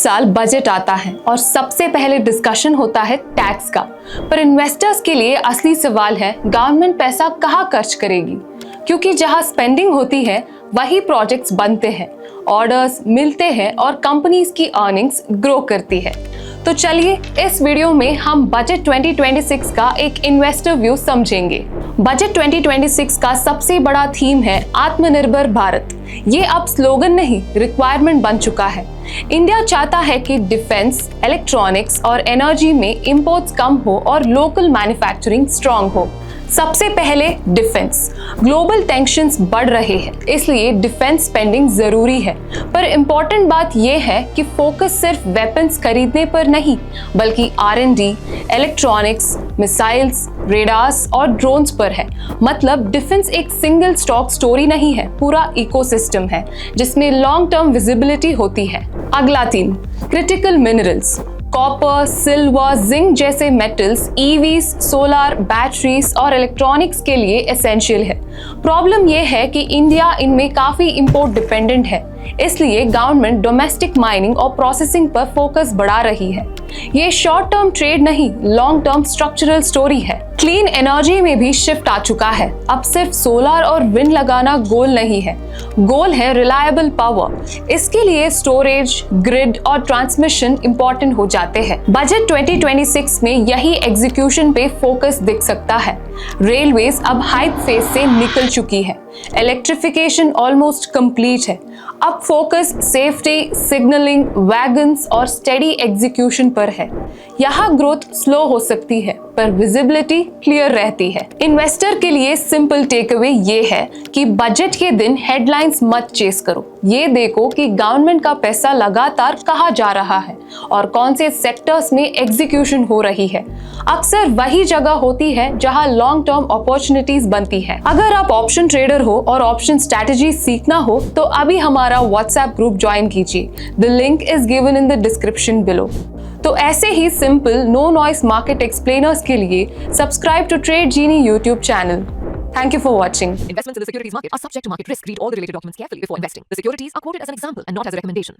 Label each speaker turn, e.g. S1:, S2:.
S1: साल बजट आता है और सबसे पहले डिस्कशन होता है टैक्स का। पर इन्वेस्टर्स के लिए असली सवाल है गवर्नमेंट पैसा कहाँ खर्च करेगी, क्योंकि जहाँ स्पेंडिंग होती है वही प्रोजेक्ट्स बनते हैं, ऑर्डर्स मिलते हैं और कंपनीज की अर्निंग्स ग्रो करती है। तो चलिए इस वीडियो में हम बजट 2026 का एक इन्वेस्टर व्यू समझेंगे। बजट 2026 का सबसे बड़ा थीम है आत्मनिर्भर भारत। ये अब स्लोगन नहीं, रिक्वायरमेंट बन चुका है। इंडिया चाहता है कि डिफेंस, इलेक्ट्रॉनिक्स और एनर्जी में इंपोर्ट्स कम हो और लोकल मैन्युफैक्चरिंग स्ट्रांग हो। सबसे पहले डिफेंस। ग्लोबल टेंशन्स बढ़ रहे हैं, इसलिए डिफेंस स्पेंडिंग जरूरी है। पर इम्पोर्टेंट बात यह है कि फोकस सिर्फ वेपन्स खरीदने पर नहीं, बल्कि R&D, इलेक्ट्रॉनिक्स, मिसाइल्स, रेडार्स और ड्रोन्स पर है। मतलब डिफेंस एक सिंगल स्टॉक स्टोरी नहीं है, पूरा इकोसिस्टम है जिसमें लॉन्ग टर्म विजिबिलिटी होती है। अगला theme, critical minerals. Copper, silver, zinc जैसे मेटल्स EVs, सोलर, बैटरीज और इलेक्ट्रॉनिक्स के लिए एसेंशियल है। प्रॉब्लम यह है कि इंडिया इनमें काफी इंपोर्ट डिपेंडेंट है, इसलिए गवर्नमेंट डोमेस्टिक माइनिंग और प्रोसेसिंग पर फोकस बढ़ा रही है। ये शॉर्ट टर्म ट्रेड नहीं, लॉन्ग टर्म स्ट्रक्चरल स्टोरी है। क्लीन एनर्जी में भी शिफ्ट आ चुका है। अब सिर्फ सोलर और विंड लगाना गोल नहीं है, गोल है रिलायबल पावर। इसके लिए स्टोरेज, ग्रिड और ट्रांसमिशन इंपॉर्टेंट हो जाते हैं। बजट 2026 में यही एग्जीक्यूशन पे फोकस दिख सकता है। रेलवेज अब हाइप फेज से निकल चुकी है, इलेक्ट्रिफिकेशन ऑलमोस्ट कंप्लीट है। अब फोकस सेफ्टी, सिग्नलिंग, वैगन्स और स्टेडी एग्जीक्यूशन पर है। यहाँ ग्रोथ स्लो हो सकती है पर विजिबिलिटी क्लियर रहती है। इन्वेस्टर के लिए सिंपल टेकअवे ये है कि बजट के दिन हेडलाइंस मत चेस करो। ये देखो कि गवर्नमेंट का पैसा लगातार कहाँ जा रहा है और कौन से सेक्टर्स में एग्जीक्यूशन हो रही है। अक्सर वही जगह होती है जहाँ लॉन्ग टर्म अपॉर्चुनिटीज बनती है। अगर आप ऑप्शन ट्रेडर हो और ऑप्शन स्ट्रैटेजी सीखना हो तो अभी हमारा व्हाट्सएप ग्रुप ज्वाइन कीजिए। The link is given in the description below. तो ऐसे ही simple no noise market explainers के लिए subscribe to Trade Genie YouTube channel. Thank you for watching.
S2: Investments in the securities market are subject to market risk. Read all the related documents carefully before investing. The securities are quoted as an example and not as a recommendation.